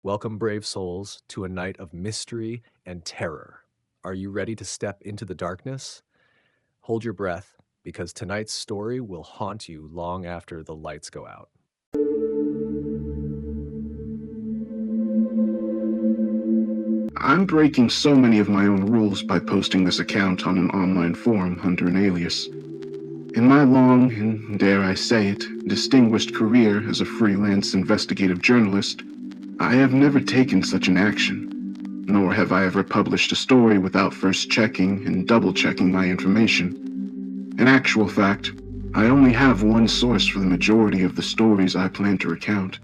Welcome, brave souls, to a night of mystery and terror. Are you ready to step into the darkness? Hold your breath, because tonight's story will haunt you long after the lights go out. I'm breaking so many of my own rules by posting this account on an online forum under an alias. In my long, and dare I say it, distinguished career as a freelance investigative journalist, I have never taken such an action, nor have I ever published a story without first checking and double-checking my information. In actual fact, I only have one source for the majority of the stories I plan to recount.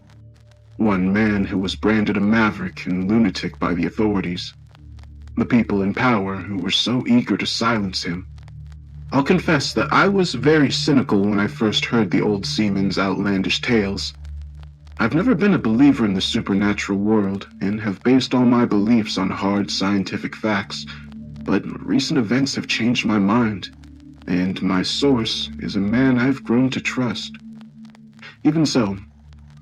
One man who was branded a maverick and lunatic by the authorities. The people in power who were so eager to silence him. I'll confess that I was very cynical when I first heard the old seaman's outlandish tales. I've never been a believer in the supernatural world and have based all my beliefs on hard scientific facts, but recent events have changed my mind, and my source is a man I've grown to trust. Even so,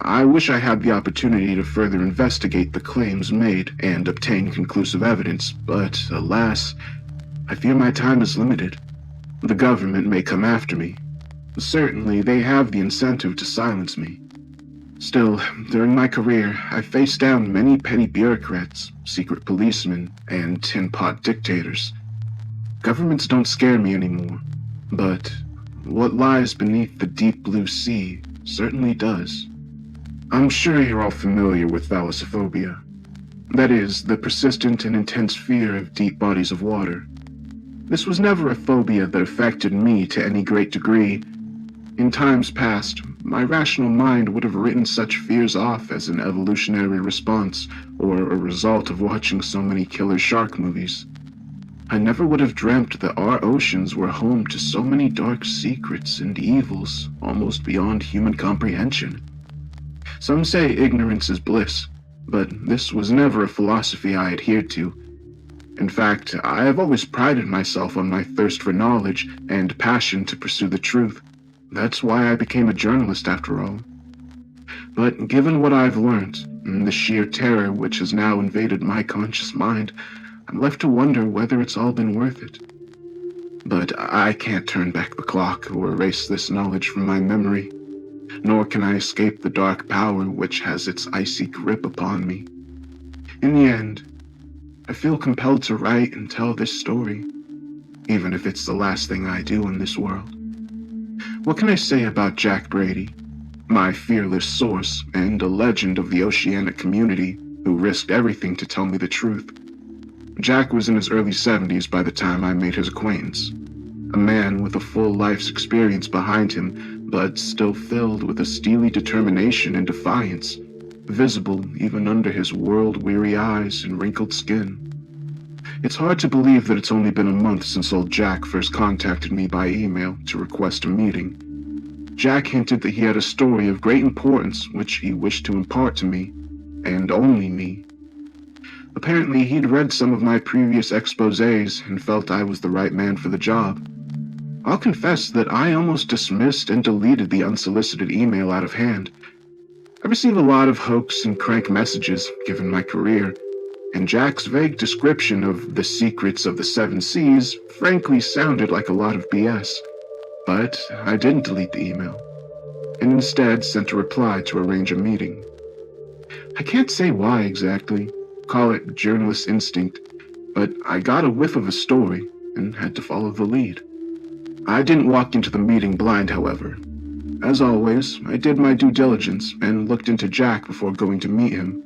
I wish I had the opportunity to further investigate the claims made and obtain conclusive evidence, but alas, I fear my time is limited. The government may come after me. Certainly, they have the incentive to silence me. Still, during my career, I faced down many petty bureaucrats, secret policemen, and tin-pot dictators. Governments don't scare me anymore, but what lies beneath the deep blue sea certainly does. I'm sure you're all familiar with thalassophobia. That is, the persistent and intense fear of deep bodies of water. This was never a phobia that affected me to any great degree. In times past, my rational mind would have written such fears off as an evolutionary response or a result of watching so many killer shark movies. I never would have dreamt that our oceans were home to so many dark secrets and evils almost beyond human comprehension. Some say ignorance is bliss, but this was never a philosophy I adhered to. In fact, I have always prided myself on my thirst for knowledge and passion to pursue the truth. That's why I became a journalist after all. But given what I've learned, and the sheer terror which has now invaded my conscious mind, I'm left to wonder whether it's all been worth it. But I can't turn back the clock or erase this knowledge from my memory. Nor can I escape the dark power which has its icy grip upon me. In the end, I feel compelled to write and tell this story, even if it's the last thing I do in this world. What can I say about Jack Brady, my fearless source and a legend of the oceanic community who risked everything to tell me the truth? Jack was in his early 70s by the time I made his acquaintance. A man with a full life's experience behind him, but still filled with a steely determination and defiance, visible even under his world-weary eyes and wrinkled skin. It's hard to believe that it's only been a month since old Jack first contacted me by email to request a meeting. Jack hinted that he had a story of great importance which he wished to impart to me, and only me. Apparently, he'd read some of my previous exposés and felt I was the right man for the job. I'll confess that I almost dismissed and deleted the unsolicited email out of hand. I receive a lot of hoax and crank messages, given my career, and Jack's vague description of the secrets of the seven seas frankly sounded like a lot of BS. But I didn't delete the email, and instead sent a reply to arrange a meeting. I can't say why exactly, call it journalist instinct, but I got a whiff of a story and had to follow the lead. I didn't walk into the meeting blind, however. As always, I did my due diligence and looked into Jack before going to meet him.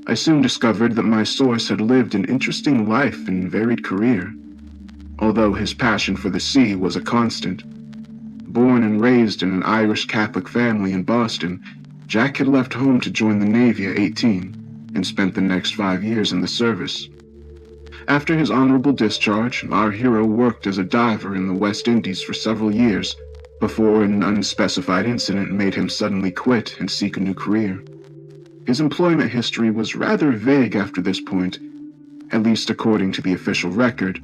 I soon discovered that my source had lived an interesting life and varied career, although his passion for the sea was a constant. Born and raised in an Irish Catholic family in Boston, Jack had left home to join the Navy at 18 and spent the next 5 years in the service. After his honorable discharge, our hero worked as a diver in the West Indies for several years before an unspecified incident made him suddenly quit and seek a new career. His employment history was rather vague after this point, at least according to the official record.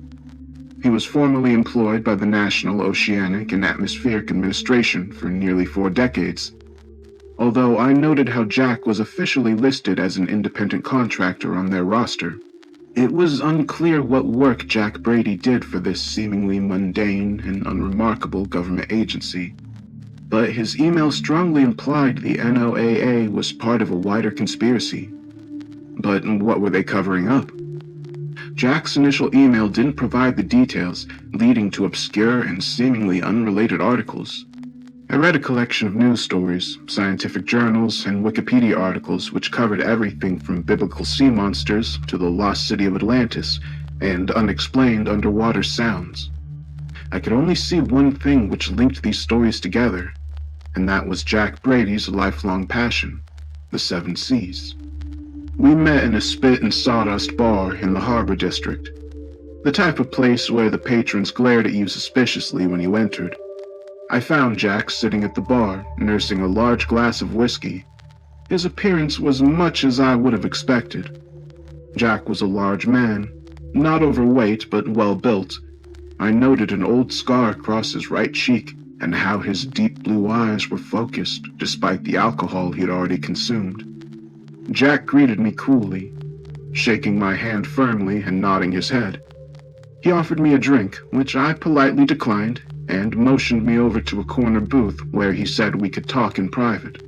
He was formerly employed by the National Oceanic and Atmospheric Administration for nearly 4 decades. although I noted how Jack was officially listed as an independent contractor on their roster. It was unclear what work Jack Brady did for this seemingly mundane and unremarkable government agency, but his email strongly implied the NOAA was part of a wider conspiracy. But what were they covering up? Jack's initial email didn't provide the details, leading to obscure and seemingly unrelated articles. I read a collection of news stories, scientific journals, and Wikipedia articles which covered everything from biblical sea monsters to the lost city of Atlantis and unexplained underwater sounds. I could only see one thing which linked these stories together, and that was Jack Brady's lifelong passion, the Seven Seas. We met in a spit and sawdust bar in the Harbor District, the type of place where the patrons glared at you suspiciously when you entered. I found Jack sitting at the bar, nursing a large glass of whiskey. His appearance was much as I would have expected. Jack was a large man, not overweight but well built. I noted an old scar across his right cheek and how his deep blue eyes were focused despite the alcohol he had already consumed. Jack greeted me coolly, shaking my hand firmly and nodding his head. He offered me a drink, which I politely declined, and motioned me over to a corner booth where he said we could talk in private.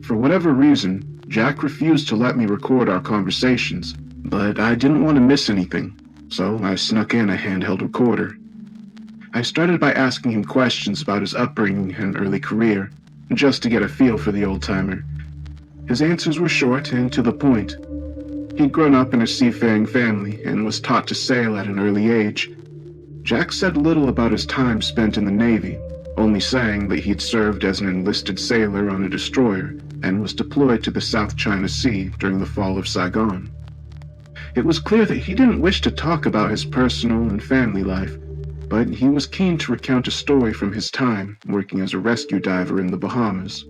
For whatever reason, Jack refused to let me record our conversations, but I didn't want to miss anything, so I snuck in a handheld recorder. I started by asking him questions about his upbringing and early career, just to get a feel for the old-timer. His answers were short and to the point. He'd grown up in a seafaring family and was taught to sail at an early age. Jack said little about his time spent in the Navy, only saying that he'd served as an enlisted sailor on a destroyer and was deployed to the South China Sea during the fall of Saigon. It was clear that he didn't wish to talk about his personal and family life, but he was keen to recount a story from his time working as a rescue diver in the Bahamas.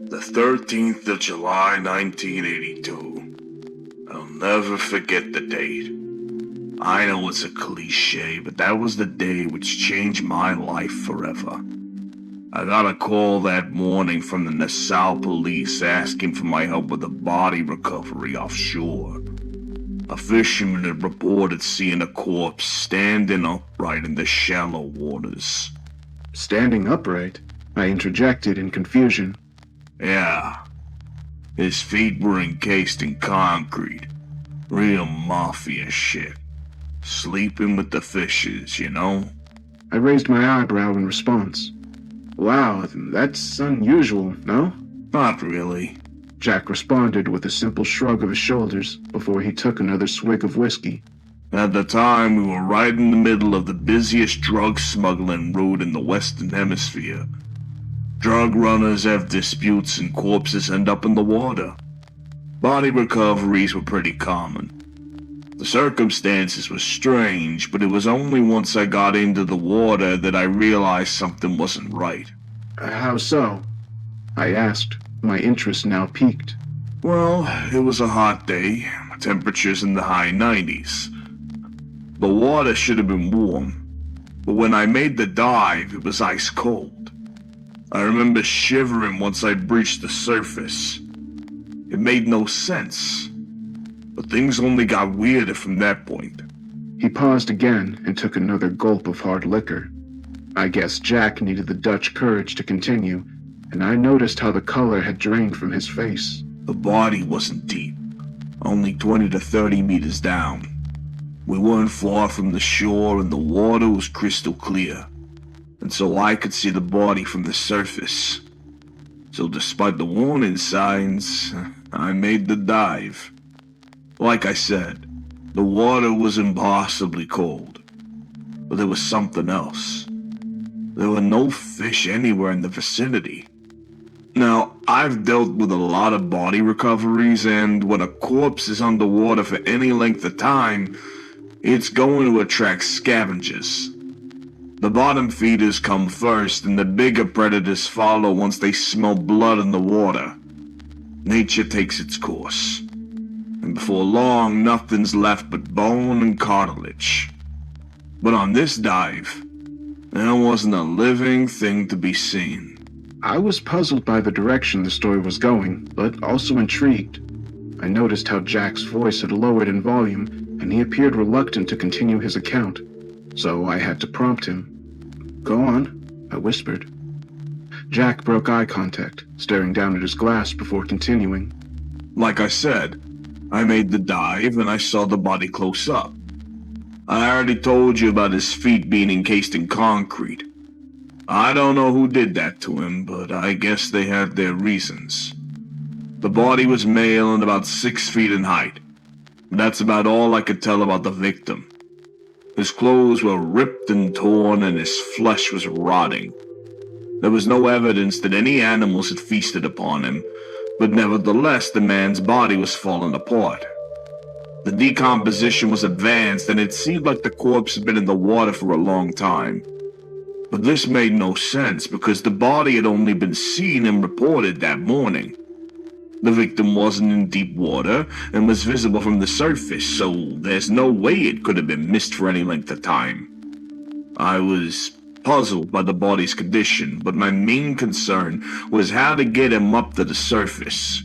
The 13th of July, 1982. I'll never forget the date. I know it's a cliche, but that was the day which changed my life forever. I got a call that morning from the Nassau police asking for my help with a body recovery offshore. A fisherman had reported seeing a corpse standing upright in the shallow waters. Standing upright? I interjected in confusion. Yeah. His feet were encased in concrete. Real mafia shit. Sleeping with the fishes, you know? I raised my eyebrow in response. Wow, that's unusual, no? Not really. Jack responded with a simple shrug of his shoulders before he took another swig of whiskey. At the time, we were right in the middle of the busiest drug smuggling route in the Western Hemisphere. Drug runners have disputes and corpses end up in the water. Body recoveries were pretty common. The circumstances were strange, but it was only once I got into the water that I realized something wasn't right. How so? I asked, my interest now piqued. Well, it was a hot day, temperatures in the high 90s. The water should have been warm, but when I made the dive, it was ice cold. I remember shivering once I breached the surface. It made no sense, but things only got weirder from that point. He paused again and took another gulp of hard liquor. I guess Jack needed the Dutch courage to continue, and I noticed how the color had drained from his face. The body wasn't deep, only 20 to 30 meters down. We weren't far from the shore and the water was crystal clear, and so I could see the body from the surface. So despite the warning signs, I made the dive. Like I said, the water was impossibly cold, but there was something else. There were no fish anywhere in the vicinity. Now, I've dealt with a lot of body recoveries, and when a corpse is underwater for any length of time, it's going to attract scavengers. The bottom feeders come first, and the bigger predators follow once they smell blood in the water. Nature takes its course, and before long, nothing's left but bone and cartilage. But on this dive, there wasn't a living thing to be seen. I was puzzled by the direction the story was going, but also intrigued. I noticed how Jack's voice had lowered in volume, and he appeared reluctant to continue his account, so I had to prompt him. "Go on," I whispered. Jack broke eye contact, staring down at his glass before continuing. Like I said, I made the dive and I saw the body close up. I already told you about his feet being encased in concrete. I don't know who did that to him, but I guess they had their reasons. The body was male and about 6 feet in height. That's about all I could tell about the victim. His clothes were ripped and torn and his flesh was rotting. There was no evidence that any animals had feasted upon him, but nevertheless the man's body was falling apart. The decomposition was advanced and it seemed like the corpse had been in the water for a long time. But this made no sense because the body had only been seen and reported that morning. The victim wasn't in deep water and was visible from the surface, so there's no way it could have been missed for any length of time. I was puzzled by the body's condition, but my main concern was how to get him up to the surface.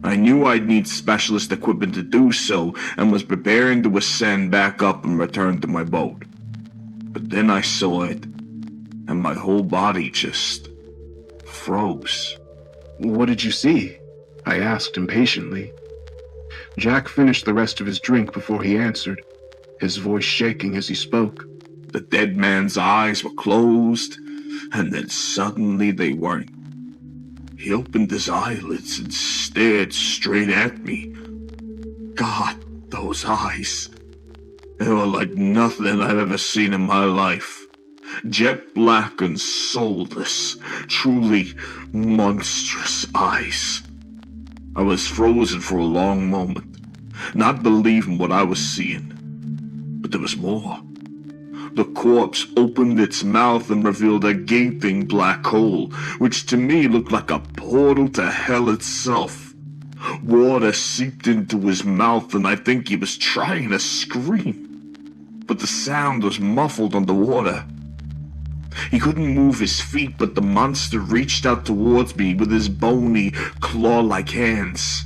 I knew I'd need specialist equipment to do so and was preparing to ascend back up and return to my boat. But then I saw it, and my whole body just froze. "What did you see?" I asked impatiently. Jack finished the rest of his drink before he answered, his voice shaking as he spoke. The dead man's eyes were closed, and then suddenly they weren't. He opened his eyelids and stared straight at me. God, those eyes. They were like nothing I've ever seen in my life. Jet black and soulless, truly monstrous eyes. I was frozen for a long moment, not believing what I was seeing. But there was more. The corpse opened its mouth and revealed a gaping black hole, which to me looked like a portal to hell itself. Water seeped into his mouth and I think he was trying to scream. But the sound was muffled underwater. He couldn't move his feet, but the monster reached out towards me with his bony, claw-like hands.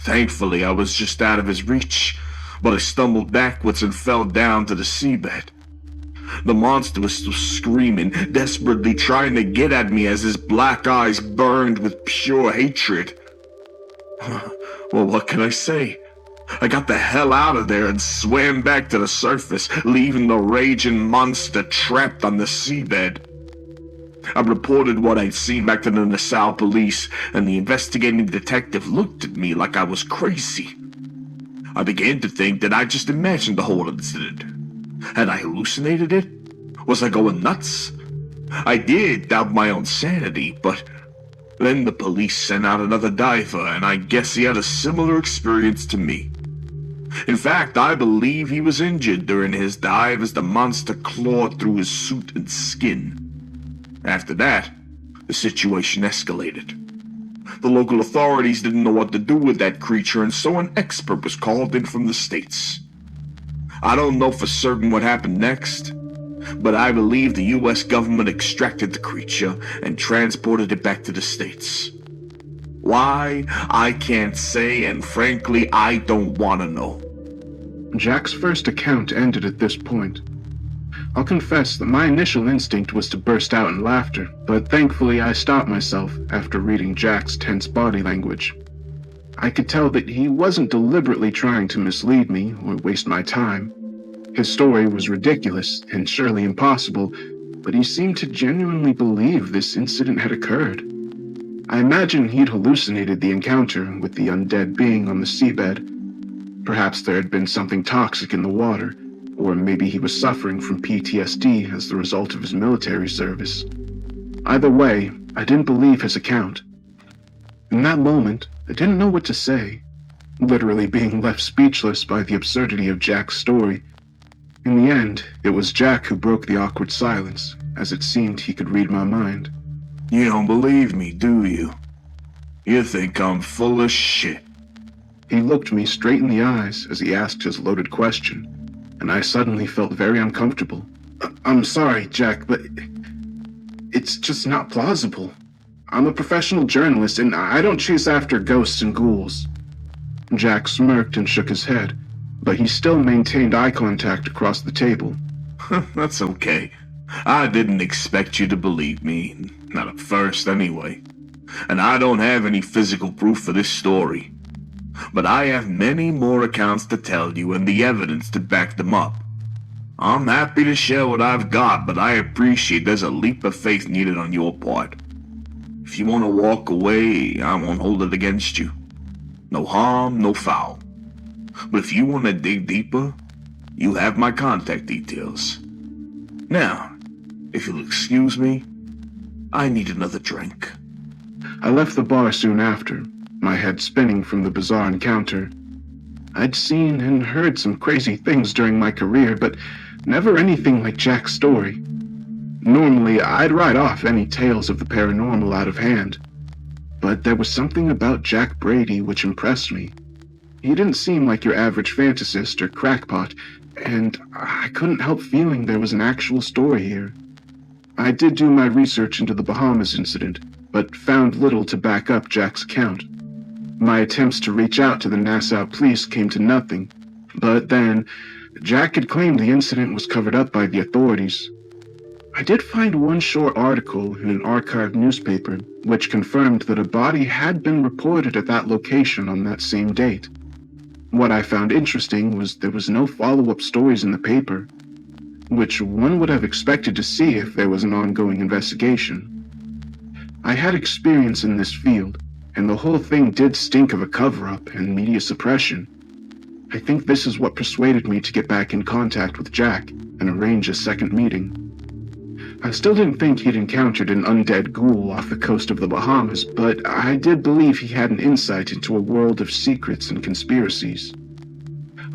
Thankfully, I was just out of his reach, but I stumbled backwards and fell down to the seabed. The monster was still screaming, desperately trying to get at me as his black eyes burned with pure hatred. Well, what can I say? I got the hell out of there and swam back to the surface, leaving the raging monster trapped on the seabed. I reported what I'd seen back to the Nassau police, and the investigating detective looked at me like I was crazy. I began to think that I just imagined the whole incident. Had I hallucinated it? Was I going nuts? I did doubt my own sanity, but then the police sent out another diver, and I guess he had a similar experience to me. In fact, I believe he was injured during his dive as the monster clawed through his suit and skin. After that, the situation escalated. The local authorities didn't know what to do with that creature, and so an expert was called in from the States. I don't know for certain what happened next, but I believe the US government extracted the creature and transported it back to the States. Why, I can't say, and frankly, I don't want to know. Jack's first account ended at this point. I'll confess that my initial instinct was to burst out in laughter, but thankfully I stopped myself after reading Jack's tense body language. I could tell that he wasn't deliberately trying to mislead me or waste my time. His story was ridiculous and surely impossible, but he seemed to genuinely believe this incident had occurred. I imagine he'd hallucinated the encounter with the undead being on the seabed. Perhaps there had been something toxic in the water, or maybe he was suffering from PTSD as the result of his military service. Either way, I didn't believe his account. In that moment, I didn't know what to say, literally being left speechless by the absurdity of Jack's story. In the end, it was Jack who broke the awkward silence, as it seemed he could read my mind. You don't believe me, do you? You think I'm full of shit. He looked me straight in the eyes as he asked his loaded question, and I suddenly felt very uncomfortable. I'm sorry, Jack, but it's just not plausible. I'm a professional journalist, and I don't chase after ghosts and ghouls. Jack smirked and shook his head, but he still maintained eye contact across the table. That's okay. I didn't expect you to believe me. Not at first, anyway. And I don't have any physical proof for this story. But I have many more accounts to tell you and the evidence to back them up. I'm happy to share what I've got, but I appreciate there's a leap of faith needed on your part. If you want to walk away, I won't hold it against you. No harm, no foul. But if you want to dig deeper, you have my contact details. Now, if you'll excuse me, I need another drink. I left the bar soon after, my head spinning from the bizarre encounter. I'd seen and heard some crazy things during my career, but never anything like Jack's story. Normally, I'd write off any tales of the paranormal out of hand. But there was something about Jack Brady which impressed me. He didn't seem like your average fantasist or crackpot, and I couldn't help feeling there was an actual story here. I did do my research into the Bahamas incident, but found little to back up Jack's account. My attempts to reach out to the Nassau police came to nothing, but then Jack had claimed the incident was covered up by the authorities. I did find one short article in an archived newspaper which confirmed that a body had been reported at that location on that same date. What I found interesting was there was no follow-up stories in the paper, which one would have expected to see if there was an ongoing investigation. I had experience in this field, and the whole thing did stink of a cover-up and media suppression. I think this is what persuaded me to get back in contact with Jack and arrange a second meeting. I still didn't think he'd encountered an undead ghoul off the coast of the Bahamas, but I did believe he had an insight into a world of secrets and conspiracies.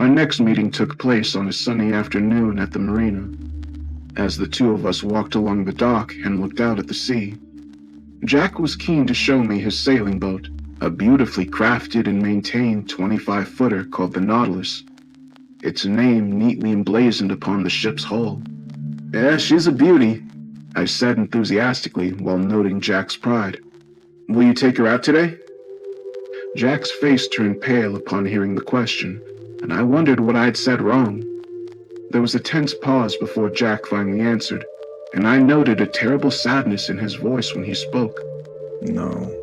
Our next meeting took place on a sunny afternoon at the marina. As the two of us walked along the dock and looked out at the sea, Jack was keen to show me his sailing boat, a beautifully crafted and maintained 25-footer called the Nautilus, its name neatly emblazoned upon the ship's hull. "Yeah, she's a beauty," I said enthusiastically while noting Jack's pride. "Will you take her out today?" Jack's face turned pale upon hearing the question, and I wondered what I had said wrong. There was a tense pause before Jack finally answered, and I noted a terrible sadness in his voice when he spoke. No,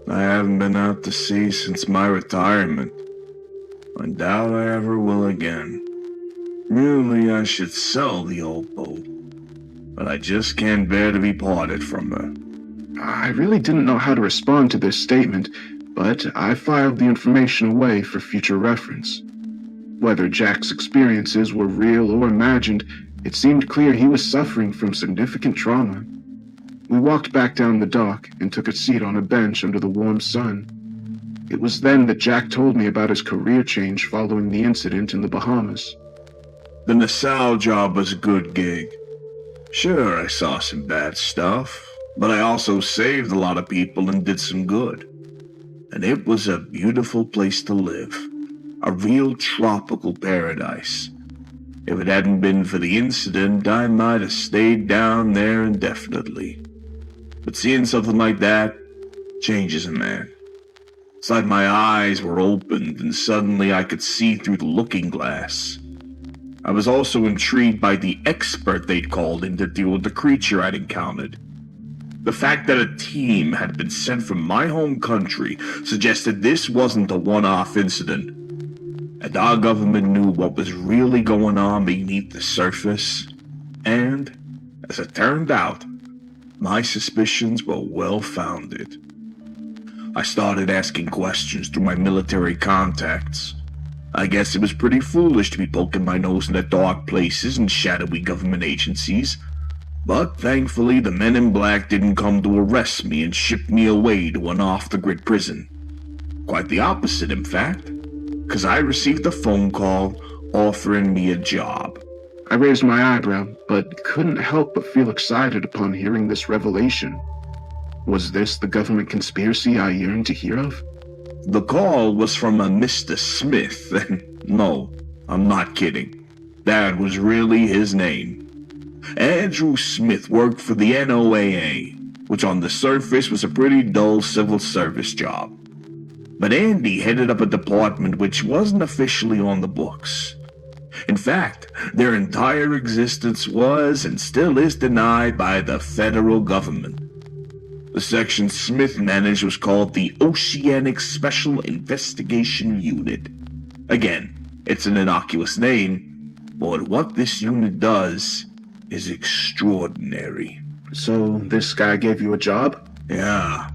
I haven't been out to sea since my retirement. I doubt I ever will again. Really, I should sell the old boat, but I just can't bear to be parted from her. I really didn't know how to respond to this statement, but I filed the information away for future reference. Whether Jack's experiences were real or imagined, it seemed clear he was suffering from significant trauma. We walked back down the dock and took a seat on a bench under the warm sun. It was then that Jack told me about his career change following the incident in the Bahamas. The Nassau job was a good gig. Sure, I saw some bad stuff, but I also saved a lot of people and did some good. And it was a beautiful place to live. A real tropical paradise. If it hadn't been for the incident, I might have stayed down there indefinitely. But seeing something like that changes a man. It's like my eyes were opened and suddenly I could see through the looking glass. I was also intrigued by the expert they'd called in to deal with the creature I'd encountered. The fact that a team had been sent from my home country suggested this wasn't a one-off incident, and our government knew what was really going on beneath the surface, and, as it turned out, my suspicions were well-founded. I started asking questions through my military contacts. I guess it was pretty foolish to be poking my nose into dark places and shadowy government agencies, but thankfully the men in black didn't come to arrest me and ship me away to an off-the-grid prison. Quite the opposite, in fact, because I received a phone call offering me a job. I raised my eyebrow, but couldn't help but feel excited upon hearing this revelation. Was this the government conspiracy I yearned to hear of? The call was from a Mr. Smith, and no, I'm not kidding. That was really his name. Andrew Smith worked for the NOAA, which on the surface was a pretty dull civil service job. But Andy headed up a department which wasn't officially on the books. In fact, their entire existence was and still is denied by the federal government. The section Smith managed was called the Oceanic Special Investigation Unit. Again, it's an innocuous name, but what this unit does is extraordinary. So, this guy gave you a job? Yeah.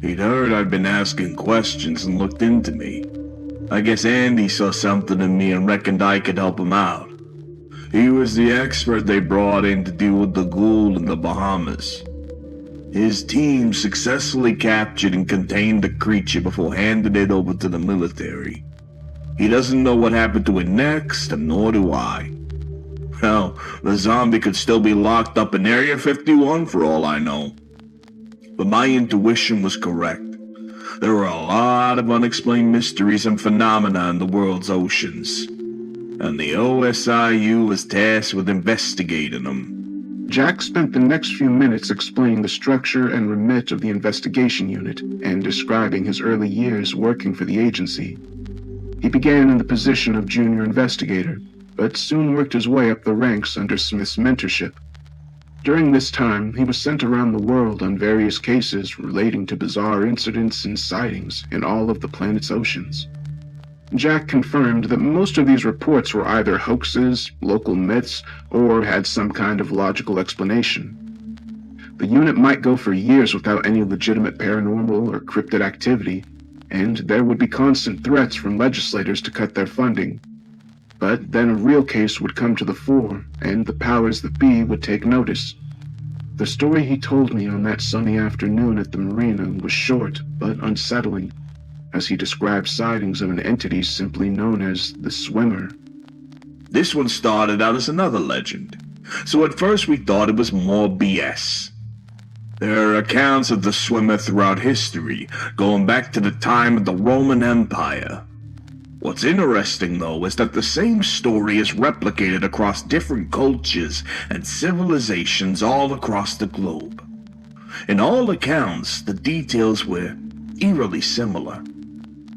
He'd heard I'd been asking questions and looked into me. I guess Andy saw something in me and reckoned I could help him out. He was the expert they brought in to deal with the ghoul in the Bahamas. His team successfully captured and contained the creature before handing it over to the military. He doesn't know what happened to it next, and nor do I. Hell, the zombie could still be locked up in Area 51 for all I know. But my intuition was correct. There are a lot of unexplained mysteries and phenomena in the world's oceans, and the OSIU is tasked with investigating them. Jack spent the next few minutes explaining the structure and remit of the investigation unit and describing his early years working for the agency. He began in the position of junior investigator, but soon worked his way up the ranks under Smith's mentorship. During this time, he was sent around the world on various cases relating to bizarre incidents and sightings in all of the planet's oceans. Jack confirmed that most of these reports were either hoaxes, local myths, or had some kind of logical explanation. The unit might go for years without any legitimate paranormal or cryptid activity, and there would be constant threats from legislators to cut their funding. But then a real case would come to the fore, and the powers that be would take notice. The story he told me on that sunny afternoon at the marina was short but unsettling, as he described sightings of an entity simply known as the Swimmer. This one started out as another legend, so at first we thought it was more BS. There are accounts of the Swimmer throughout history, going back to the time of the Roman Empire. What's interesting, though, is that the same story is replicated across different cultures and civilizations all across the globe. In all accounts, the details were eerily similar.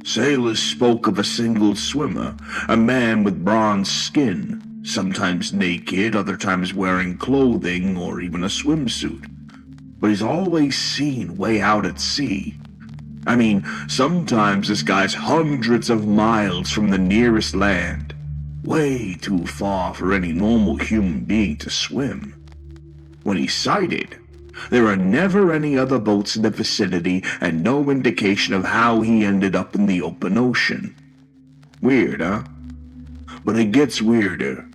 Sailors spoke of a single swimmer, a man with bronze skin, sometimes naked, other times wearing clothing or even a swimsuit. But he's always seen way out at sea. I mean, sometimes this guy's hundreds of miles from the nearest land, way too far for any normal human being to swim. When he's sighted, there are never any other boats in the vicinity and no indication of how he ended up in the open ocean. Weird, huh? But it gets weirder.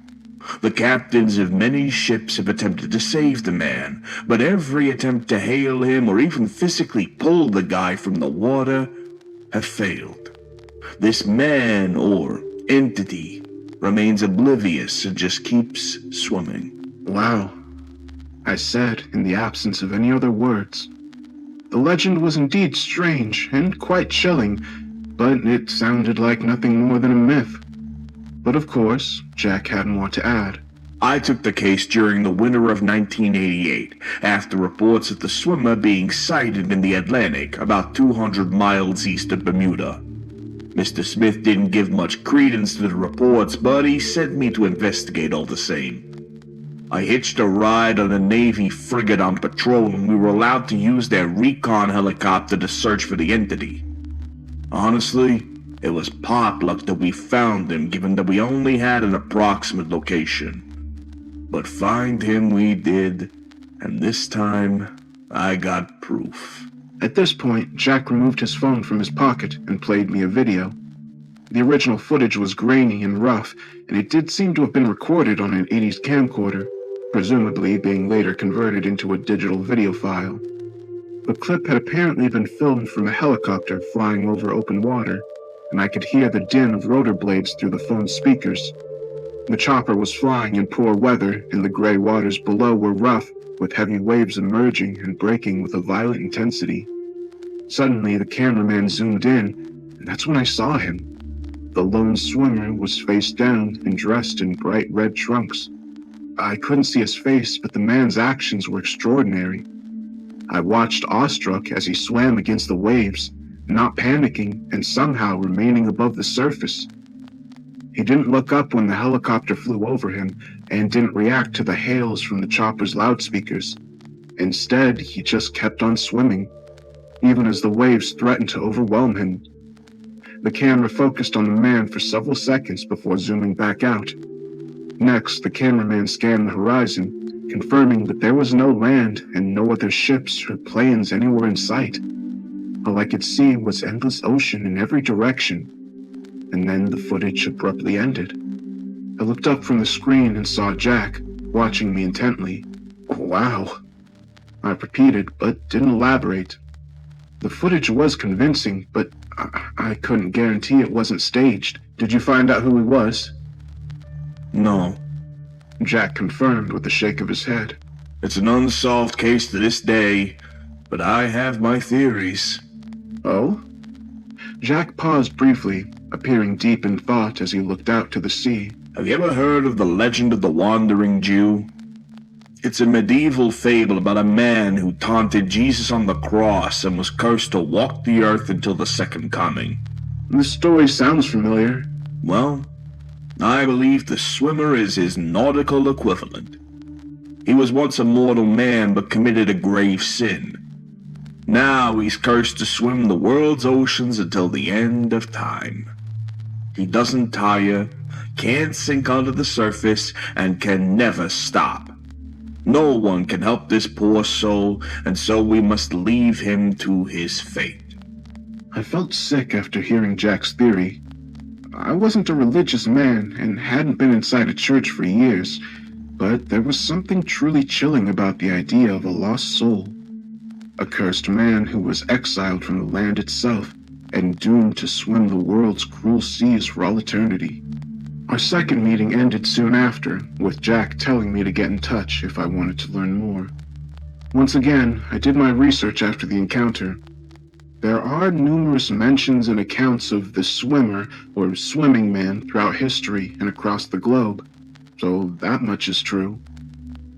The captains of many ships have attempted to save the man, but every attempt to hail him or even physically pull the guy from the water have failed. This man or entity remains oblivious and just keeps swimming. Wow, I said in the absence of any other words. The legend was indeed strange and quite chilling, but it sounded like nothing more than a myth. But of course, Jack had more to add. I took the case during the winter of 1988, after reports of the Swimmer being sighted in the Atlantic, about 200 miles east of Bermuda. Mr. Smith didn't give much credence to the reports, but he sent me to investigate all the same. I hitched a ride on a Navy frigate on patrol, and we were allowed to use their recon helicopter to search for the entity. Honestly, it was pot luck that we found him, given that we only had an approximate location. But find him we did, and this time, I got proof. At this point, Jack removed his phone from his pocket and played me a video. The original footage was grainy and rough, and it did seem to have been recorded on an 80s camcorder, presumably being later converted into a digital video file. The clip had apparently been filmed from a helicopter flying over open water, and I could hear the din of rotor blades through the phone's speakers. The chopper was flying in poor weather, and the gray waters below were rough, with heavy waves emerging and breaking with a violent intensity. Suddenly, the cameraman zoomed in, and that's when I saw him. The lone swimmer was face down and dressed in bright red trunks. I couldn't see his face, but the man's actions were extraordinary. I watched awestruck as he swam against the waves, not panicking and somehow remaining above the surface. He didn't look up when the helicopter flew over him and didn't react to the hails from the chopper's loudspeakers. Instead, he just kept on swimming, even as the waves threatened to overwhelm him. The camera focused on the man for several seconds before zooming back out. Next, the cameraman scanned the horizon, confirming that there was no land and no other ships or planes anywhere in sight. All I could see was endless ocean in every direction, and then the footage abruptly ended. I looked up from the screen and saw Jack, watching me intently. "Wow," I repeated, but didn't elaborate. The footage was convincing, but I couldn't guarantee it wasn't staged. "Did you find out who he was?" No, Jack confirmed with a shake of his head. it's an unsolved case to this day, but I have my theories. "Oh?" Jack paused briefly, appearing deep in thought as he looked out to the sea. Have you ever heard of the legend of the Wandering Jew? It's a medieval fable about a man who taunted Jesus on the cross and was cursed to walk the earth until the second coming. The story sounds familiar. Well, I believe the swimmer is his nautical equivalent. He was once a mortal man but committed a grave sin. Now he's cursed to swim the world's oceans until the end of time. He doesn't tire, can't sink under the surface, and can never stop. No one can help this poor soul, and so we must leave him to his fate. I felt sick after hearing Jack's theory. I wasn't a religious man and hadn't been inside a church for years, but there was something truly chilling about the idea of a lost soul. A cursed man who was exiled from the land itself and doomed to swim the world's cruel seas for all eternity. Our second meeting ended soon after, with Jack telling me to get in touch if I wanted to learn more. Once again, I did my research after the encounter. There are numerous mentions and accounts of the swimmer or swimming man throughout history and across the globe, so that much is true.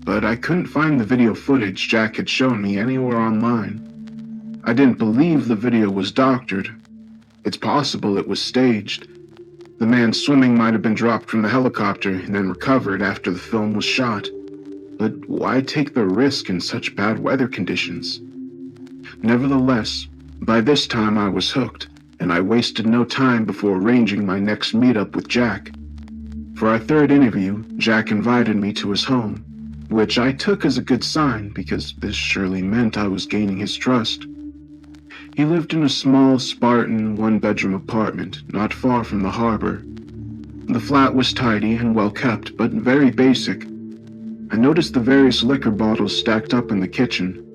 But I couldn't find the video footage Jack had shown me anywhere online. I didn't believe the video was doctored. It's possible it was staged. The man swimming might have been dropped from the helicopter and then recovered after the film was shot. But why take the risk in such bad weather conditions? Nevertheless, by this time I was hooked, and I wasted no time before arranging my next meetup with Jack. For our third interview, Jack invited me to his home, which I took as a good sign because this surely meant I was gaining his trust. He lived in a small, Spartan, one-bedroom apartment not far from the harbor. The flat was tidy and well-kept, but very basic. I noticed the various liquor bottles stacked up in the kitchen.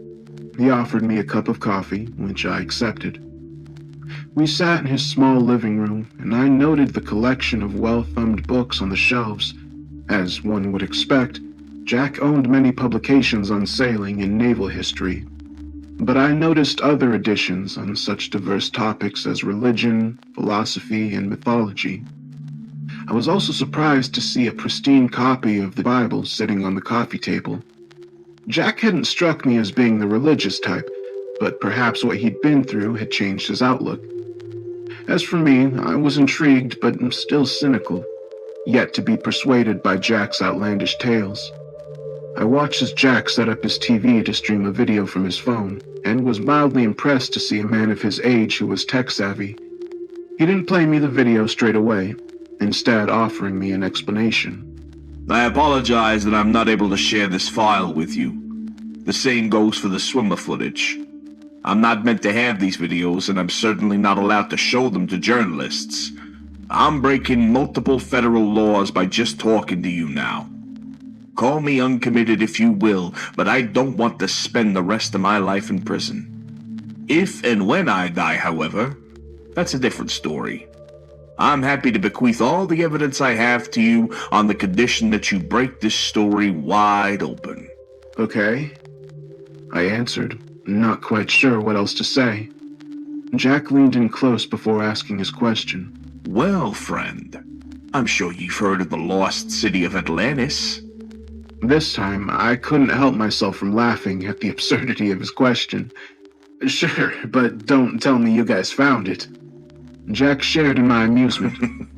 He offered me a cup of coffee, which I accepted. We sat in his small living room, and I noted the collection of well-thumbed books on the shelves. As one would expect, Jack owned many publications on sailing and naval history. But I noticed other editions on such diverse topics as religion, philosophy, and mythology. I was also surprised to see a pristine copy of the Bible sitting on the coffee table. Jack hadn't struck me as being the religious type, but perhaps what he'd been through had changed his outlook. As for me, I was intrigued but still cynical, yet to be persuaded by Jack's outlandish tales. I watched as Jack set up his TV to stream a video from his phone, and was mildly impressed to see a man of his age who was tech-savvy. He didn't play me the video straight away, instead offering me an explanation. I apologize that I'm not able to share this file with you. The same goes for the swimmer footage. I'm not meant to have these videos, and I'm certainly not allowed to show them to journalists. I'm breaking multiple federal laws by just talking to you now. Call me uncommitted if you will, but I don't want to spend the rest of my life in prison. If and when I die, however, that's a different story. I'm happy to bequeath all the evidence I have to you on the condition that you break this story wide open. Okay, I answered, not quite sure what else to say. Jack leaned in close before asking his question. Well, friend, I'm sure you've heard of the lost city of Atlantis. This time, I couldn't help myself from laughing at the absurdity of his question. Sure, but don't tell me you guys found it. Jack shared in my amusement.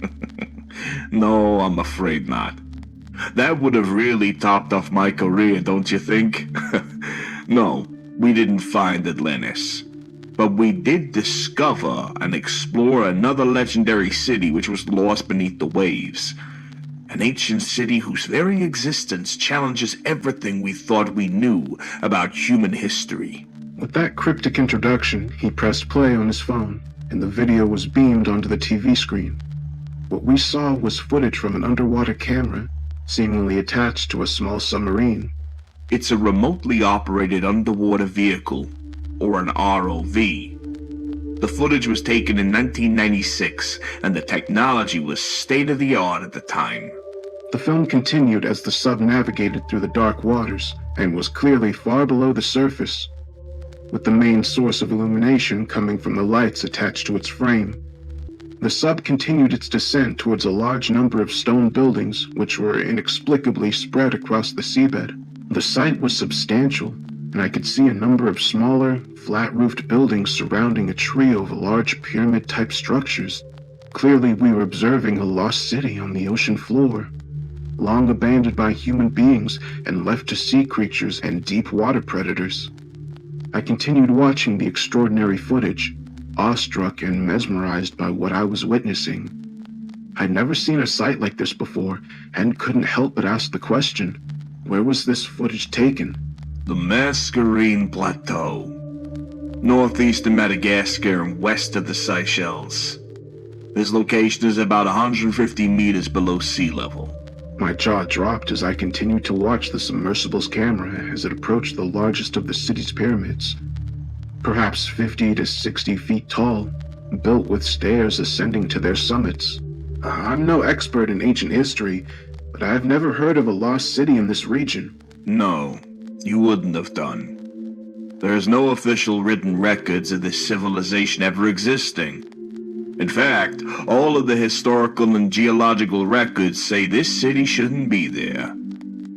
No, I'm afraid not. That would have really topped off my career, don't you think? No, we didn't find Atlantis. But we did discover and explore another legendary city which was lost beneath the waves. An ancient city whose very existence challenges everything we thought we knew about human history. With that cryptic introduction, he pressed play on his phone, and the video was beamed onto the TV screen. What we saw was footage from an underwater camera, seemingly attached to a small submarine. It's a remotely operated underwater vehicle, or an ROV. The footage was taken in 1996, and the technology was state-of-the-art at the time. The film continued as the sub navigated through the dark waters, and was clearly far below the surface, with the main source of illumination coming from the lights attached to its frame. The sub continued its descent towards a large number of stone buildings which were inexplicably spread across the seabed. The site was substantial, and I could see a number of smaller, flat-roofed buildings surrounding a trio of large pyramid-type structures. Clearly, we were observing a lost city on the ocean floor, long abandoned by human beings and left to sea creatures and deep water predators. I continued watching the extraordinary footage, awestruck and mesmerized by what I was witnessing. I'd never seen a sight like this before, and couldn't help but ask the question, where was this footage taken? The Mascarene Plateau, northeast of Madagascar and west of the Seychelles. This location is about 150 meters below sea level. My jaw dropped as I continued to watch the submersible's camera as it approached the largest of the city's pyramids. Perhaps 50 to 60 feet tall, built with stairs ascending to their summits. I'm no expert in ancient history, but I've never heard of a lost city in this region. No, you wouldn't have done. There's no official written records of this civilization ever existing. In fact, all of the historical and geological records say this city shouldn't be there.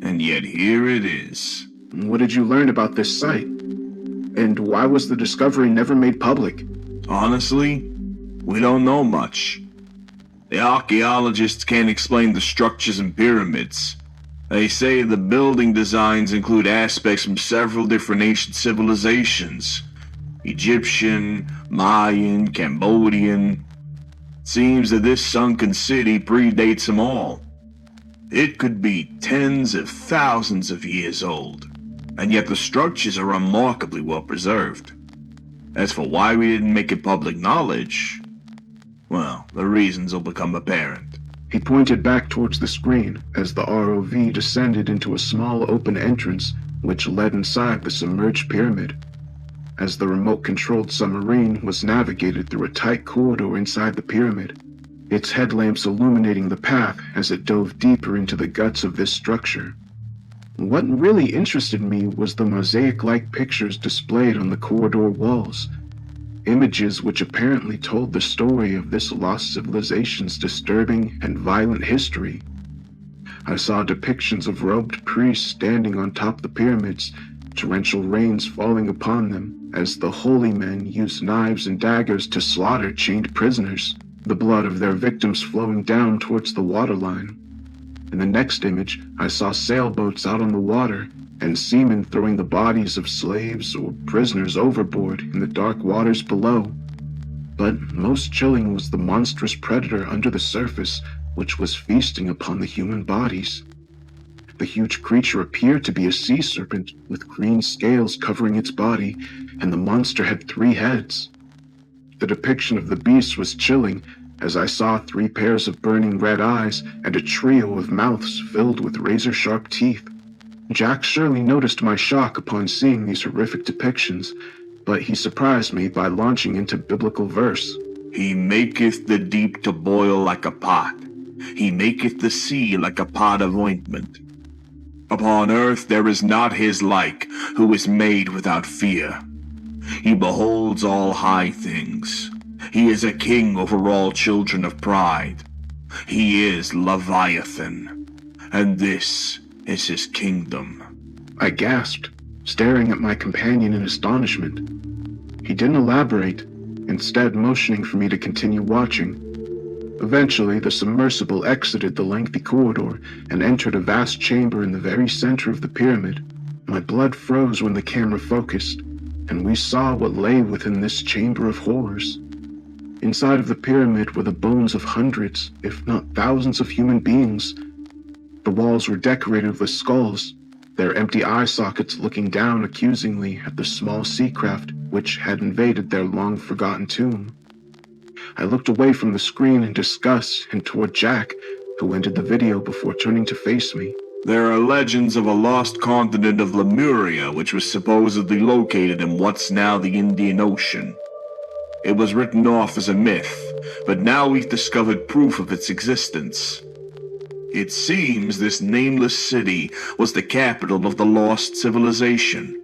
And yet here it is. What did you learn about this site? And why was the discovery never made public? Honestly, we don't know much. The archaeologists can't explain the structures and pyramids. They say the building designs include aspects from several different ancient civilizations. Egyptian, Mayan, Cambodian. Seems that this sunken city predates them all. It could be tens of thousands of years old, and yet the structures are remarkably well preserved. As for why we didn't make it public knowledge, well, the reasons will become apparent. He pointed back towards the screen as the ROV descended into a small open entrance which led inside the submerged pyramid. As the remote-controlled submarine was navigated through a tight corridor inside the pyramid, its headlamps illuminating the path as it dove deeper into the guts of this structure. What really interested me was the mosaic-like pictures displayed on the corridor walls, images which apparently told the story of this lost civilization's disturbing and violent history. I saw depictions of robed priests standing on top the pyramids, torrential rains falling upon them as the holy men used knives and daggers to slaughter chained prisoners, the blood of their victims flowing down towards the waterline. In the next image, I saw sailboats out on the water and seamen throwing the bodies of slaves or prisoners overboard in the dark waters below. But most chilling was the monstrous predator under the surface, which was feasting upon the human bodies. The huge creature appeared to be a sea serpent with green scales covering its body, and the monster had 3 heads. The depiction of the beast was chilling, as I saw 3 pairs of burning red eyes and a trio of mouths filled with razor-sharp teeth. Jack surely noticed my shock upon seeing these horrific depictions, but he surprised me by launching into biblical verse. He maketh the deep to boil like a pot. He maketh the sea like a pot of ointment. Upon earth there is not his like, who is made without fear. He beholds all high things. He is a king over all children of pride. He is Leviathan, and this is his kingdom. I gasped, staring at my companion in astonishment. He didn't elaborate, instead motioning for me to continue watching. Eventually, the submersible exited the lengthy corridor and entered a vast chamber in the very center of the pyramid. My blood froze when the camera focused, and we saw what lay within this chamber of horrors. Inside of the pyramid were the bones of hundreds, if not thousands of human beings. The walls were decorated with skulls, their empty eye sockets looking down accusingly at the small sea craft which had invaded their long-forgotten tomb. I looked away from the screen in disgust and toward Jack, who ended the video before turning to face me. There are legends of a lost continent of Lemuria, which was supposedly located in what's now the Indian Ocean. It was written off as a myth, but now we've discovered proof of its existence. It seems this nameless city was the capital of the lost civilization.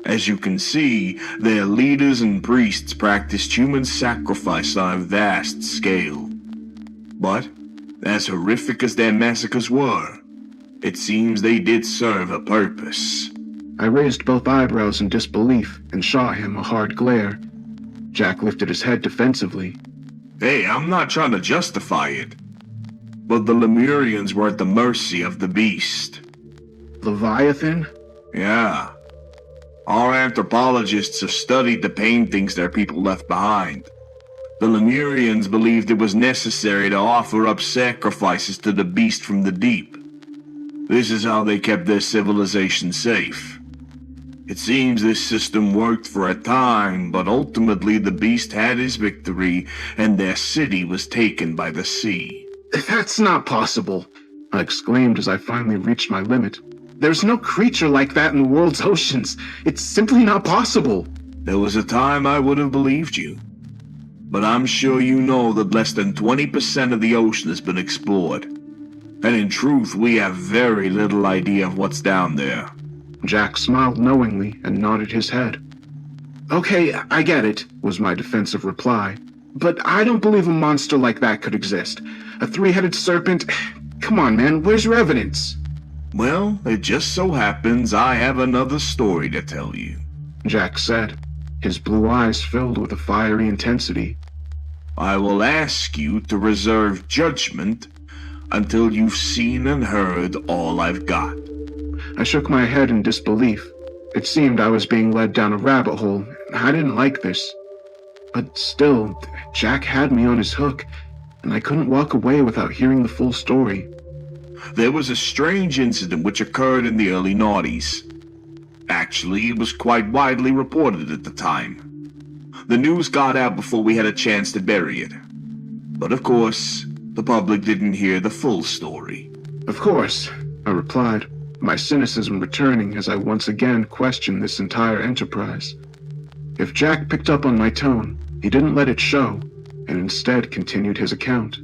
As you can see, their leaders and priests practiced human sacrifice on a vast scale. But, as horrific as their massacres were, it seems they did serve a purpose. I raised both eyebrows in disbelief and shot him a hard glare. Jack lifted his head defensively. Hey, I'm not trying to justify it, but the Lemurians were at the mercy of the beast. Leviathan? Yeah. Our anthropologists have studied the paintings their people left behind. The Lemurians believed it was necessary to offer up sacrifices to the beast from the deep. This is how they kept their civilization safe. It seems this system worked for a time, but ultimately the beast had his victory, and their city was taken by the sea. That's not possible, I exclaimed as I finally reached my limit. There's no creature like that in the world's oceans. It's simply not possible. There was a time I would have believed you. But I'm sure you know that less than 20% of the ocean has been explored. And in truth, we have very little idea of what's down there. Jack smiled knowingly and nodded his head. Okay, I get it, was my defensive reply. But I don't believe a monster like that could exist. A three-headed serpent? Come on, man, where's your evidence? Well, it just so happens I have another story to tell you, Jack said, his blue eyes filled with a fiery intensity. I will ask you to reserve judgment until you've seen and heard all I've got. I shook my head in disbelief. It seemed I was being led down a rabbit hole. I didn't like this. But still, Jack had me on his hook, and I couldn't walk away without hearing the full story. There was a strange incident which occurred in the early noughties. Actually, it was quite widely reported at the time. The news got out before we had a chance to bury it. But of course, the public didn't hear the full story. Of course, I replied, my cynicism returning as I once again questioned this entire enterprise. If Jack picked up on my tone, he didn't let it show, and instead continued his account.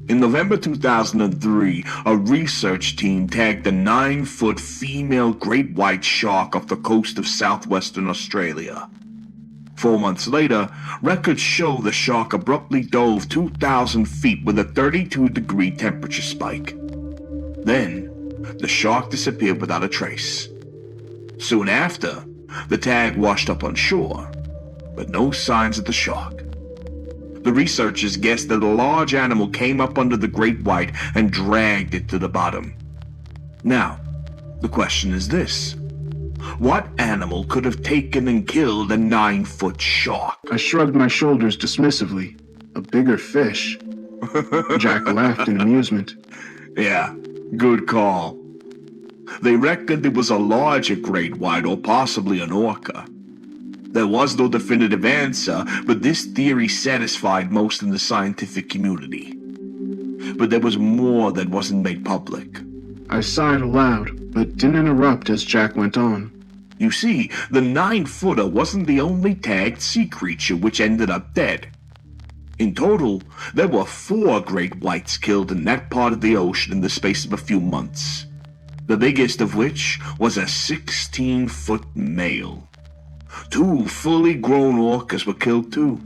In November 2003, a research team tagged a 9-foot female great white shark off the coast of southwestern Australia. 4 months later, records show the shark abruptly dove 2,000 feet with a 32-degree temperature spike. Then, the shark disappeared without a trace. Soon after, the tag washed up on shore, but no signs of the shark. The researchers guessed that a large animal came up under the great white and dragged it to the bottom. Now, the question is this. What animal could have taken and killed a 9-foot shark? I shrugged my shoulders dismissively. A bigger fish. Jack laughed in amusement. Yeah, good call. They reckoned it was a larger great white or possibly an orca. There was no definitive answer, but this theory satisfied most in the scientific community. But there was more that wasn't made public. I sighed aloud, but didn't interrupt as Jack went on. You see, the 9-footer wasn't the only tagged sea creature which ended up dead. In total, there were 4 great whites killed in that part of the ocean in the space of a few months. The biggest of which was a 16-foot male. 2 fully grown orcas were killed too.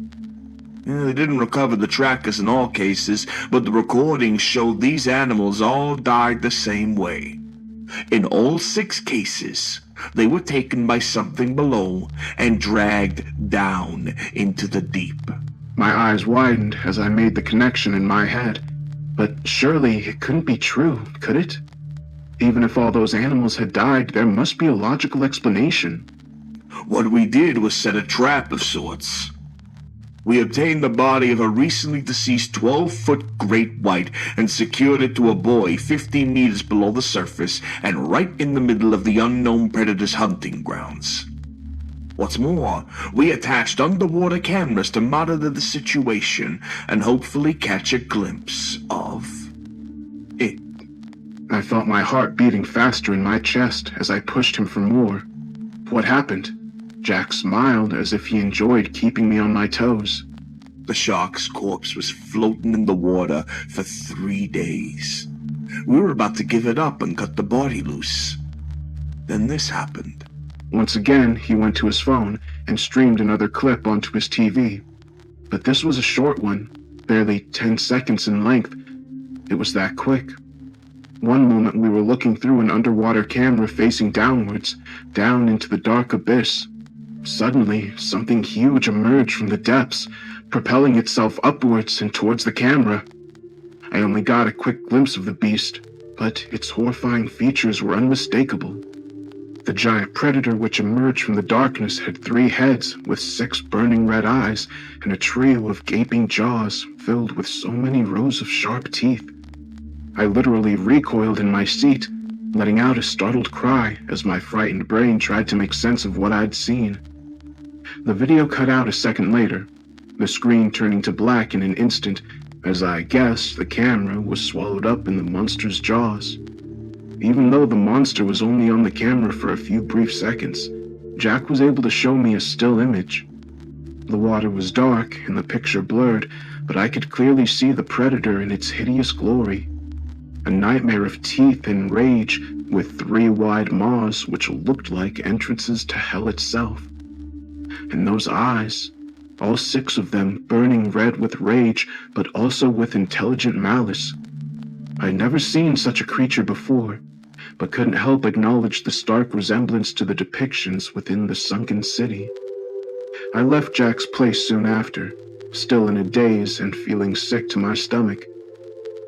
They didn't recover the trackers in all cases, but the recordings showed these animals all died the same way. In all 6 cases, they were taken by something below and dragged down into the deep. My eyes widened as I made the connection in my head. But surely it couldn't be true, could it? Even if all those animals had died, there must be a logical explanation. What we did was set a trap of sorts. We obtained the body of a recently deceased 12-foot great white and secured it to a buoy 50 meters below the surface and right in the middle of the unknown predator's hunting grounds. What's more, we attached underwater cameras to monitor the situation and hopefully catch a glimpse of it. I felt my heart beating faster in my chest as I pushed him for more. What happened? Jack smiled as if he enjoyed keeping me on my toes. The shark's corpse was floating in the water for 3 days. We were about to give it up and cut the body loose. Then this happened. Once again, he went to his phone and streamed another clip onto his TV. But this was a short one, barely 10 seconds in length. It was that quick. One moment we were looking through an underwater camera facing downwards, down into the dark abyss. Suddenly, something huge emerged from the depths, propelling itself upwards and towards the camera. I only got a quick glimpse of the beast, but its horrifying features were unmistakable. The giant predator which emerged from the darkness had 3 heads with 6 burning red eyes and a trio of gaping jaws filled with so many rows of sharp teeth. I literally recoiled in my seat, letting out a startled cry as my frightened brain tried to make sense of what I'd seen. The video cut out a second later, the screen turning to black in an instant as I guessed the camera was swallowed up in the monster's jaws. Even though the monster was only on the camera for a few brief seconds, Jack was able to show me a still image. The water was dark and the picture blurred, but I could clearly see the predator in its hideous glory. A nightmare of teeth and rage with 3 wide maws which looked like entrances to hell itself. And those eyes, all 6 of them burning red with rage, but also with intelligent malice. I'd never seen such a creature before, but couldn't help acknowledge the stark resemblance to the depictions within the sunken city. I left Jack's place soon after, still in a daze and feeling sick to my stomach.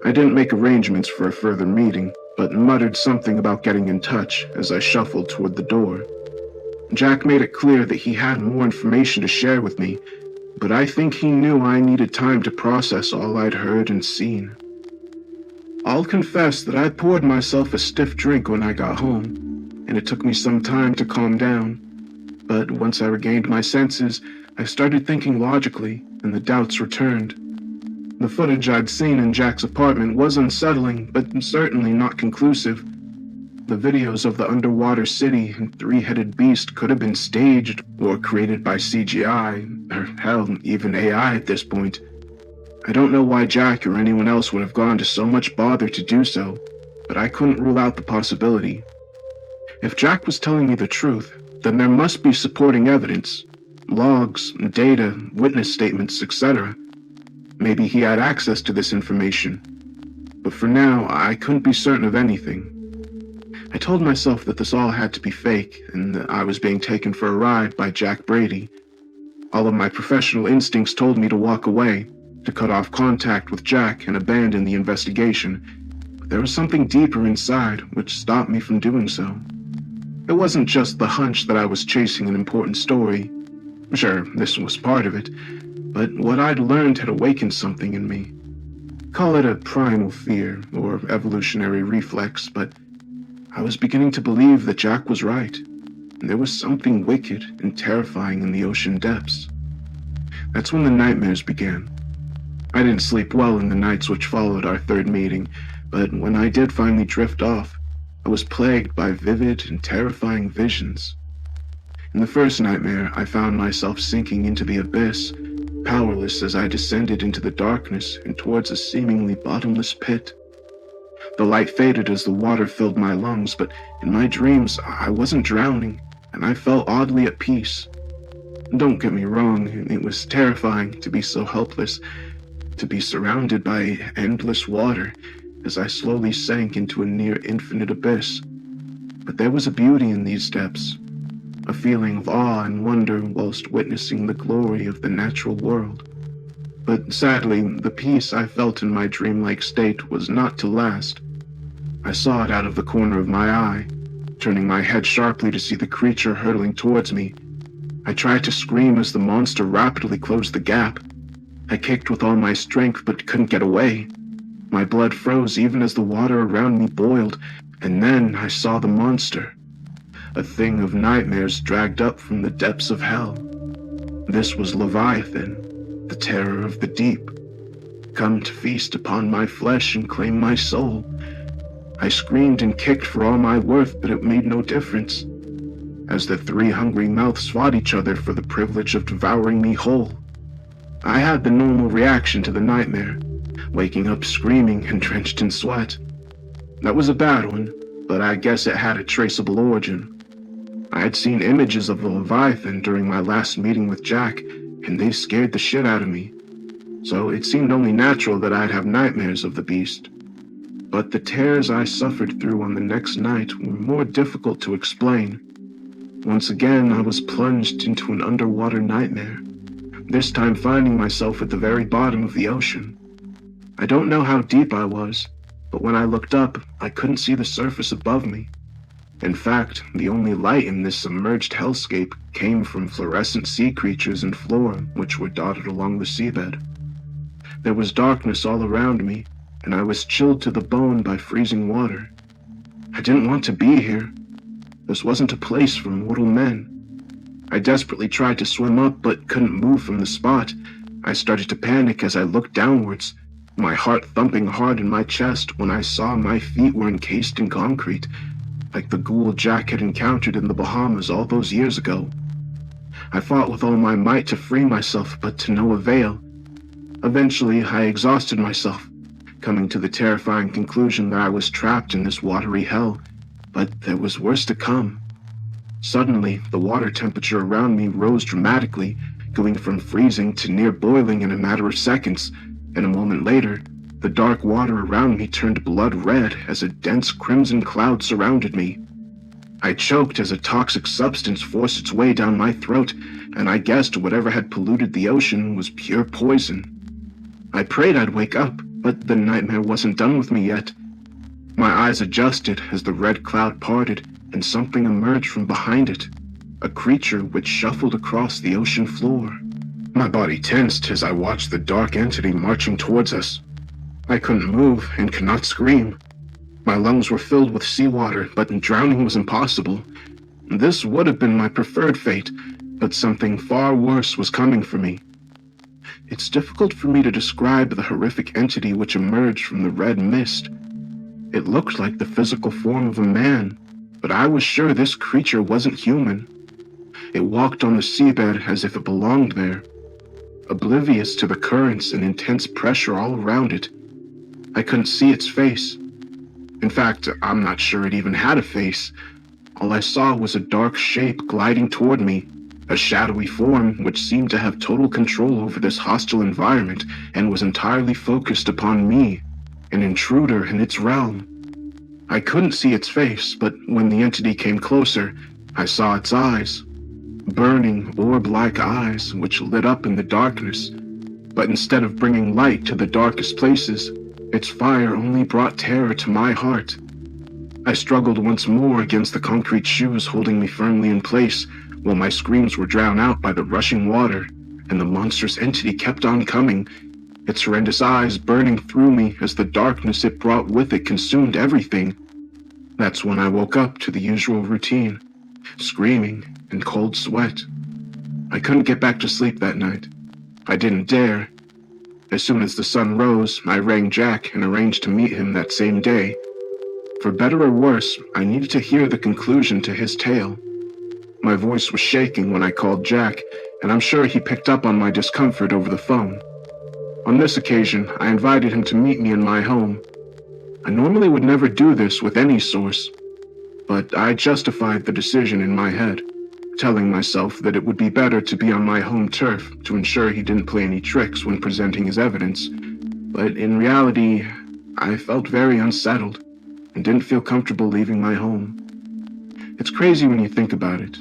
I didn't make arrangements for a further meeting, but muttered something about getting in touch as I shuffled toward the door. Jack made it clear that he had more information to share with me, but I think he knew I needed time to process all I'd heard and seen. I'll confess that I poured myself a stiff drink when I got home, and it took me some time to calm down. But once I regained my senses, I started thinking logically, and the doubts returned. The footage I'd seen in Jack's apartment was unsettling, but certainly not conclusive. The videos of the underwater city and 3-headed beast could have been staged or created by CGI, or hell, even AI at this point. I don't know why Jack or anyone else would have gone to so much bother to do so, but I couldn't rule out the possibility. If Jack was telling me the truth, then there must be supporting evidence, logs, data, witness statements, etc. Maybe he had access to this information. But for now, I couldn't be certain of anything. I told myself that this all had to be fake, and that I was being taken for a ride by Jack Brady. All of my professional instincts told me to walk away, to cut off contact with Jack and abandon the investigation. But there was something deeper inside which stopped me from doing so. It wasn't just the hunch that I was chasing an important story. Sure, this was part of it, but what I'd learned had awakened something in me. Call it a primal fear or evolutionary reflex, but I was beginning to believe that Jack was right, and there was something wicked and terrifying in the ocean depths. That's when the nightmares began. I didn't sleep well in the nights which followed our third meeting, but when I did finally drift off, I was plagued by vivid and terrifying visions. In the first nightmare, I found myself sinking into the abyss, powerless as I descended into the darkness and towards a seemingly bottomless pit. The light faded as the water filled my lungs, but in my dreams, I wasn't drowning, and I felt oddly at peace. Don't get me wrong, it was terrifying to be so helpless, to be surrounded by endless water as I slowly sank into a near infinite abyss. But there was a beauty in these depths, a feeling of awe and wonder whilst witnessing the glory of the natural world. But sadly, the peace I felt in my dreamlike state was not to last. I saw it out of the corner of my eye, turning my head sharply to see the creature hurtling towards me. I tried to scream as the monster rapidly closed the gap. I kicked with all my strength but couldn't get away. My blood froze even as the water around me boiled, and then I saw the monster. A thing of nightmares dragged up from the depths of hell. This was Leviathan, the terror of the deep, come to feast upon my flesh and claim my soul. I screamed and kicked for all my worth, but it made no difference, as the three hungry mouths fought each other for the privilege of devouring me whole. I had the normal reaction to the nightmare, waking up screaming and drenched in sweat. That was a bad one, but I guess it had a traceable origin. I had seen images of the Leviathan during my last meeting with Jack, and they scared the shit out of me. So it seemed only natural that I'd have nightmares of the beast. But the tears I suffered through on the next night were more difficult to explain. Once again, I was plunged into an underwater nightmare, this time finding myself at the very bottom of the ocean. I don't know how deep I was, but when I looked up, I couldn't see the surface above me. In fact, the only light in this submerged hellscape came from fluorescent sea creatures and flora which were dotted along the seabed. There was darkness all around me, and I was chilled to the bone by freezing water. I didn't want to be here. This wasn't a place for mortal men. I desperately tried to swim up, but couldn't move from the spot. I started to panic as I looked downwards, my heart thumping hard in my chest when I saw my feet were encased in concrete, like the ghoul Jack had encountered in the Bahamas all those years ago. I fought with all my might to free myself, but to no avail. Eventually, I exhausted myself, coming to the terrifying conclusion that I was trapped in this watery hell, but there was worse to come. Suddenly, the water temperature around me rose dramatically, going from freezing to near boiling in a matter of seconds, and a moment later, the dark water around me turned blood red as a dense crimson cloud surrounded me. I choked as a toxic substance forced its way down my throat, and I guessed whatever had polluted the ocean was pure poison. I prayed I'd wake up, but the nightmare wasn't done with me yet. My eyes adjusted as the red cloud parted and something emerged from behind it, a creature which shuffled across the ocean floor. My body tensed as I watched the dark entity marching towards us. I couldn't move and could not scream. My lungs were filled with seawater, but drowning was impossible. This would have been my preferred fate, but something far worse was coming for me. It's difficult for me to describe the horrific entity which emerged from the red mist. It looked like the physical form of a man, but I was sure this creature wasn't human. It walked on the seabed as if it belonged there, oblivious to the currents and intense pressure all around it. I couldn't see its face. In fact, I'm not sure it even had a face. All I saw was a dark shape gliding toward me, a shadowy form which seemed to have total control over this hostile environment and was entirely focused upon me, an intruder in its realm. I couldn't see its face, but when the entity came closer, I saw its eyes. Burning, orb-like eyes which lit up in the darkness. But instead of bringing light to the darkest places, its fire only brought terror to my heart. I struggled once more against the concrete shoes holding me firmly in place, while my screams were drowned out by the rushing water, and the monstrous entity kept on coming, its horrendous eyes burning through me as the darkness it brought with it consumed everything. That's when I woke up to the usual routine, screaming and cold sweat. I couldn't get back to sleep that night. I didn't dare. As soon as the sun rose, I rang Jack and arranged to meet him that same day. For better or worse, I needed to hear the conclusion to his tale. My voice was shaking when I called Jack, and I'm sure he picked up on my discomfort over the phone. On this occasion, I invited him to meet me in my home. I normally would never do this with any source, but I justified the decision in my head, telling myself that it would be better to be on my home turf to ensure he didn't play any tricks when presenting his evidence. But in reality, I felt very unsettled and didn't feel comfortable leaving my home. It's crazy when you think about it.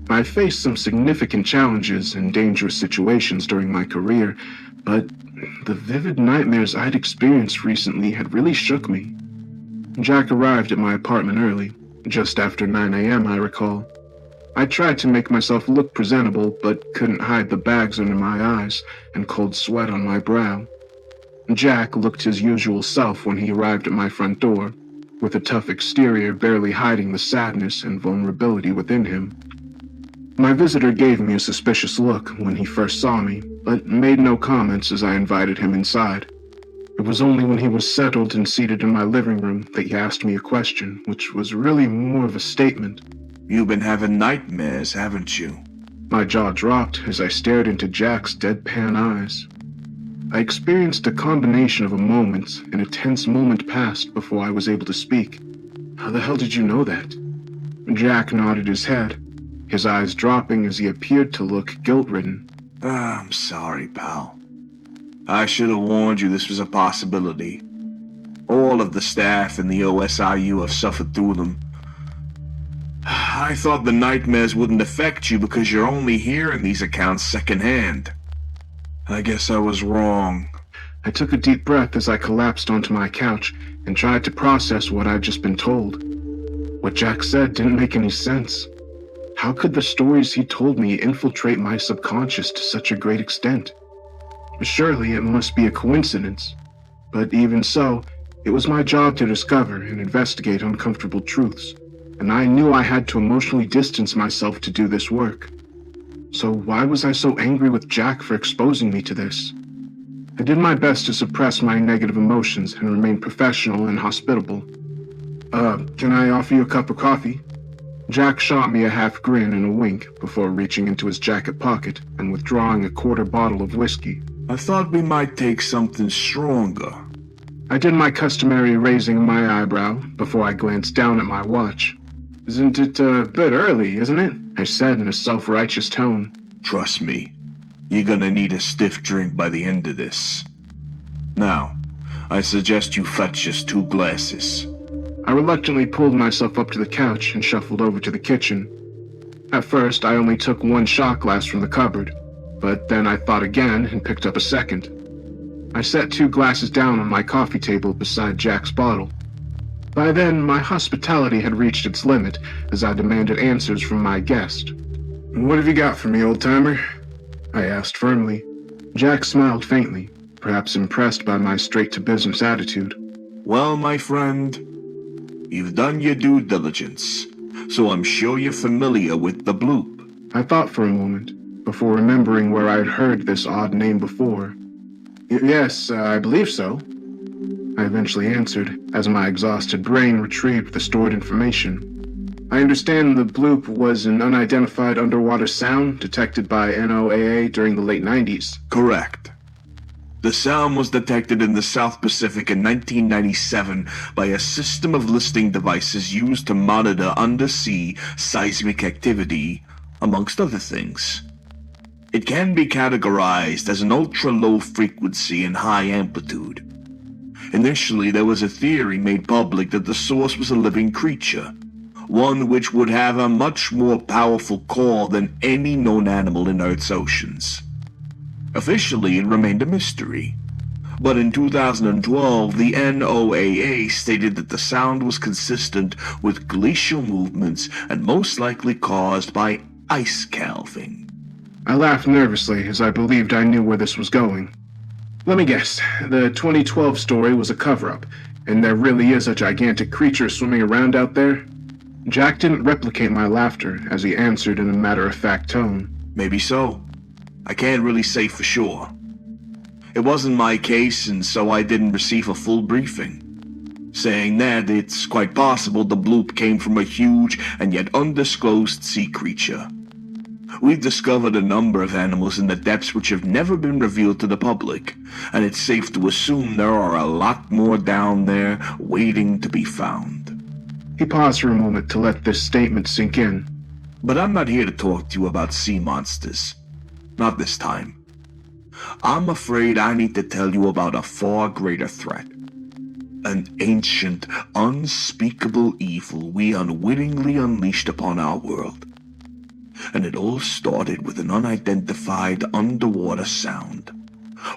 I faced some significant challenges and dangerous situations during my career, but the vivid nightmares I'd experienced recently had really shook me. Jack arrived at my apartment early, just after 9 a.m., I recall. I tried to make myself look presentable, but couldn't hide the bags under my eyes and cold sweat on my brow. Jack looked his usual self when he arrived at my front door, with a tough exterior barely hiding the sadness and vulnerability within him. My visitor gave me a suspicious look when he first saw me, but made no comments as I invited him inside. It was only when he was settled and seated in my living room that he asked me a question, which was really more of a statement. You've been having nightmares, haven't you? My jaw dropped as I stared into Jack's deadpan eyes. I experienced a combination of a moment, and a tense moment passed before I was able to speak. How the hell did you know that? Jack nodded his head, his eyes dropping as he appeared to look guilt-ridden. I'm sorry, pal. I should have warned you this was a possibility. All of the staff in the OSIU have suffered through them. I thought the nightmares wouldn't affect you because you're only hearing these accounts secondhand. I guess I was wrong. I took a deep breath as I collapsed onto my couch and tried to process what I'd just been told. What Jack said didn't make any sense. How could the stories he told me infiltrate my subconscious to such a great extent? Surely it must be a coincidence. But even so, it was my job to discover and investigate uncomfortable truths, and I knew I had to emotionally distance myself to do this work. So why was I so angry with Jack for exposing me to this? I did my best to suppress my negative emotions and remain professional and hospitable. Can I offer you a cup of coffee? Jack shot me a half grin and a wink before reaching into his jacket pocket and withdrawing a quarter bottle of whiskey. I thought we might take something stronger. I did my customary raising my eyebrow before I glanced down at my watch. Isn't it a bit early, isn't it? I said in a self-righteous tone. Trust me, you're gonna need a stiff drink by the end of this. Now, I suggest you fetch us 2 glasses. I reluctantly pulled myself up to the couch and shuffled over to the kitchen. At first, I only took 1 shot glass from the cupboard, but then I thought again and picked up a second. I set 2 glasses down on my coffee table beside Jack's bottle. By then, my hospitality had reached its limit as I demanded answers from my guest. "What have you got for me, old-timer?" I asked firmly. Jack smiled faintly, perhaps impressed by my straight-to-business attitude. Well, my friend, you've done your due diligence, so I'm sure you're familiar with the bloop. I thought for a moment, before remembering where I had heard this odd name before. Yes, I believe so," I eventually answered, as my exhausted brain retrieved the stored information. "I understand the bloop was an unidentified underwater sound detected by NOAA during the late 90s. Correct. The sound was detected in the South Pacific in 1997 by a system of listening devices used to monitor undersea seismic activity, amongst other things. It can be categorized as an ultra-low frequency and high amplitude. Initially, there was a theory made public that the source was a living creature, one which would have a much more powerful call than any known animal in Earth's oceans. Officially, it remained a mystery, but in 2012, the NOAA stated that the sound was consistent with glacial movements and most likely caused by ice calving. I laughed nervously as I believed I knew where this was going. Let me guess, the 2012 story was a cover-up, and there really is a gigantic creature swimming around out there? Jack didn't replicate my laughter as he answered in a matter-of-fact tone. Maybe so. I can't really say for sure. It wasn't my case, and so I didn't receive a full briefing. Saying that, it's quite possible the bloop came from a huge and yet undisclosed sea creature. We've discovered a number of animals in the depths which have never been revealed to the public, and it's safe to assume there are a lot more down there waiting to be found. He paused for a moment to let this statement sink in. But I'm not here to talk to you about sea monsters. Not this time. I'm afraid I need to tell you about a far greater threat. An ancient, unspeakable evil we unwittingly unleashed upon our world. And it all started with an unidentified underwater sound.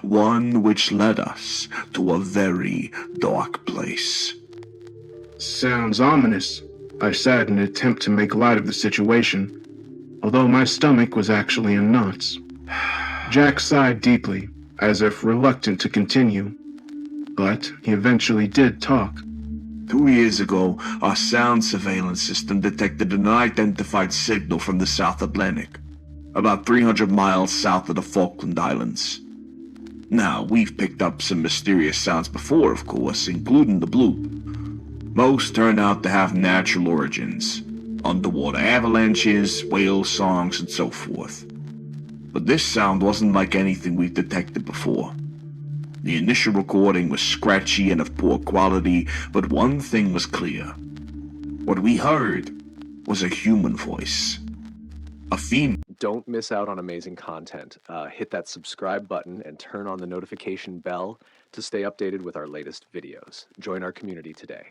One which led us to a very dark place. Sounds ominous, I said in an attempt to make light of the situation, although my stomach was actually in knots. Jack sighed deeply, as if reluctant to continue, but he eventually did talk. 2 years ago, our sound surveillance system detected an unidentified signal from the South Atlantic, about 300 miles south of the Falkland Islands. Now, we've picked up some mysterious sounds before, of course, including the bloop. Most turned out to have natural origins, underwater avalanches, whale songs, and so forth. But this sound wasn't like anything we've detected before. The initial recording was scratchy and of poor quality, but one thing was clear. What we heard was a human voice. A female. Don't miss out on amazing content. Hit that subscribe button and turn on the notification bell to stay updated with our latest videos. Join our community today.